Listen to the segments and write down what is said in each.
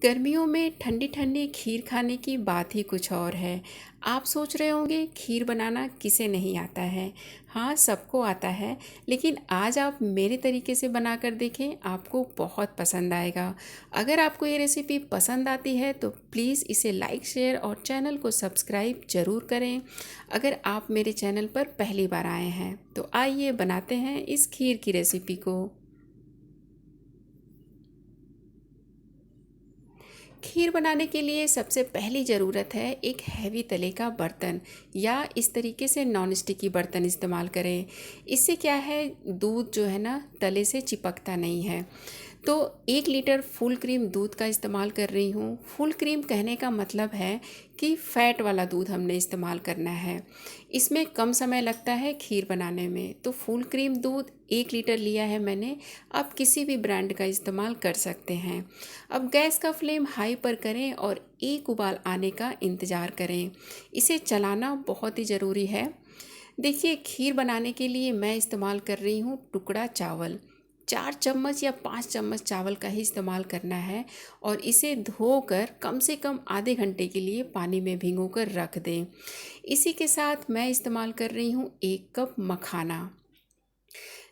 गर्मियों में ठंडी ठंडी खीर खाने की बात ही कुछ और है। आप सोच रहे होंगे खीर बनाना किसे नहीं आता है। हाँ, सबको आता है। लेकिन आज आप मेरे तरीके से बनाकर देखें, आपको बहुत पसंद आएगा। अगर आपको ये रेसिपी पसंद आती है तो प्लीज़ इसे लाइक शेयर और चैनल को सब्सक्राइब ज़रूर करें। अगर आप मेरे चैनल पर पहली बार आए हैं तो आइए बनाते हैं इस खीर की रेसिपी को। खीर बनाने के लिए सबसे पहली ज़रूरत है एक हैवी तले का बर्तन, या इस तरीके से नॉन स्टिकी बर्तन इस्तेमाल करें। इससे क्या है, दूध जो है ना तले से चिपकता नहीं है। तो 1 लीटर फुल क्रीम दूध का इस्तेमाल कर रही हूँ। फुल क्रीम कहने का मतलब है कि फ़ैट वाला दूध हमने इस्तेमाल करना है। इसमें कम समय लगता है खीर बनाने में। तो फुल क्रीम दूध 1 लीटर लिया है मैंने। आप किसी भी ब्रांड का इस्तेमाल कर सकते हैं। अब गैस का फ्लेम हाई पर करें और एक उबाल आने का इंतज़ार करें। इसे चलाना बहुत ही ज़रूरी है। देखिए, खीर बनाने के लिए मैं इस्तेमाल कर रही हूँ टुकड़ा चावल। 4 चम्मच या 5 चम्मच चावल का ही इस्तेमाल करना है और इसे धोकर कम से कम आधे घंटे के लिए पानी में भिगोकर रख दें। इसी के साथ मैं इस्तेमाल कर रही हूँ 1 कप मखाना।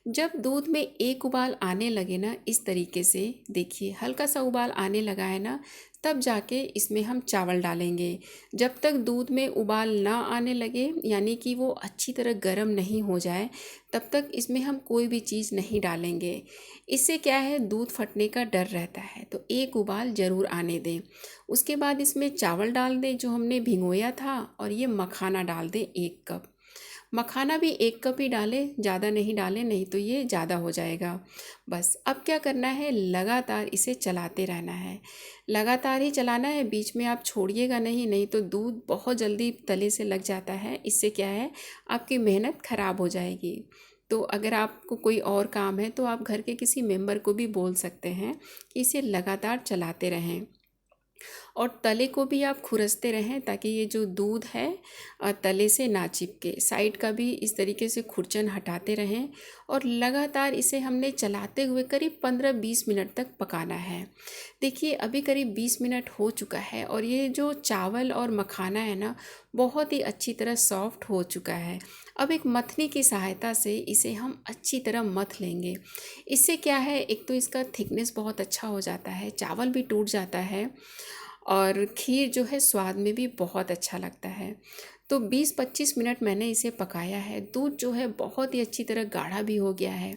जब दूध में एक उबाल आने लगे ना, इस तरीके से देखिए हल्का सा उबाल आने लगा है ना, तब जाके इसमें हम चावल डालेंगे। जब तक दूध में उबाल ना आने लगे, यानी कि वो अच्छी तरह गर्म नहीं हो जाए, तब तक इसमें हम कोई भी चीज़ नहीं डालेंगे। इससे क्या है, दूध फटने का डर रहता है। तो एक उबाल ज़रूर आने दें। उसके बाद इसमें चावल डाल दें जो हमने भिगोया था, और ये मखाना डाल दें 1 कप। मखाना भी 1 कप ही डालें, ज़्यादा नहीं डालें, नहीं तो ये ज़्यादा हो जाएगा। बस अब क्या करना है, लगातार इसे चलाते रहना है। लगातार ही चलाना है, बीच में आप छोड़िएगा नहीं, नहीं तो दूध बहुत जल्दी तले से लग जाता है। इससे क्या है, आपकी मेहनत ख़राब हो जाएगी। तो अगर आपको कोई और काम है तो आप घर के किसी मेंबर को भी बोल सकते हैं कि इसे लगातार चलाते रहें। और तले को भी आप खुरसते रहें ताकि ये जो दूध है तले से ना चिपके। साइड का भी इस तरीके से खुरचन हटाते रहें और लगातार इसे हमने चलाते हुए करीब 15-20 मिनट तक पकाना है। देखिए, अभी करीब 20 मिनट हो चुका है और ये जो चावल और मखाना है ना, बहुत ही अच्छी तरह सॉफ्ट हो चुका है। अब एक मथनी की सहायता से इसे हम अच्छी तरह मथ लेंगे। इससे क्या है, एक तो इसका थिकनेस बहुत अच्छा हो जाता है, चावल भी टूट जाता है और खीर जो है स्वाद में भी बहुत अच्छा लगता है। तो 20-25 मिनट मैंने इसे पकाया है। दूध जो है बहुत ही अच्छी तरह गाढ़ा भी हो गया है।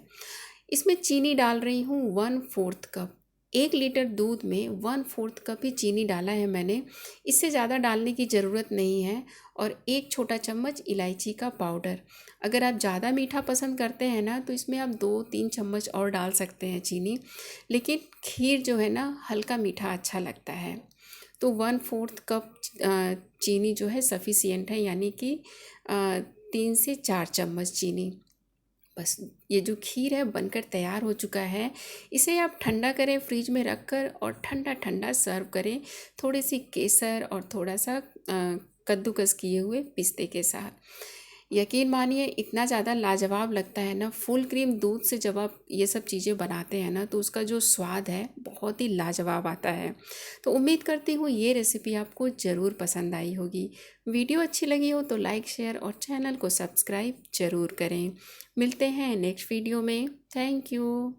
इसमें चीनी डाल रही हूँ 1/4 कप। 1 लीटर दूध में 1/4 कप ही चीनी डाला है मैंने। इससे ज़्यादा डालने की ज़रूरत नहीं है। और 1 छोटा चम्मच इलायची का पाउडर। अगर आप ज़्यादा मीठा पसंद करते हैं ना, तो इसमें आप 2-3 चम्मच और डाल सकते हैं चीनी। लेकिन खीर जो है ना, हल्का मीठा अच्छा लगता है। तो 1/4 कप चीनी जो है सफिशियंट है, यानी कि 3 से 4 चम्मच चीनी। बस ये जो खीर है बनकर तैयार हो चुका है। इसे आप ठंडा करें फ्रिज में रख कर और ठंडा ठंडा सर्व करें, थोड़ी सी केसर और थोड़ा सा कद्दूकस किए हुए पिस्ते के साथ। यकीन मानिए, इतना ज़्यादा लाजवाब लगता है ना, फुल क्रीम दूध से जब आप ये सब चीज़ें बनाते हैं ना, तो उसका जो स्वाद है बहुत ही लाजवाब आता है। तो उम्मीद करती हूँ ये रेसिपी आपको ज़रूर पसंद आई होगी। वीडियो अच्छी लगी हो तो लाइक शेयर और चैनल को सब्सक्राइब ज़रूर करें। मिलते हैं नेक्स्ट वीडियो में। Thank you.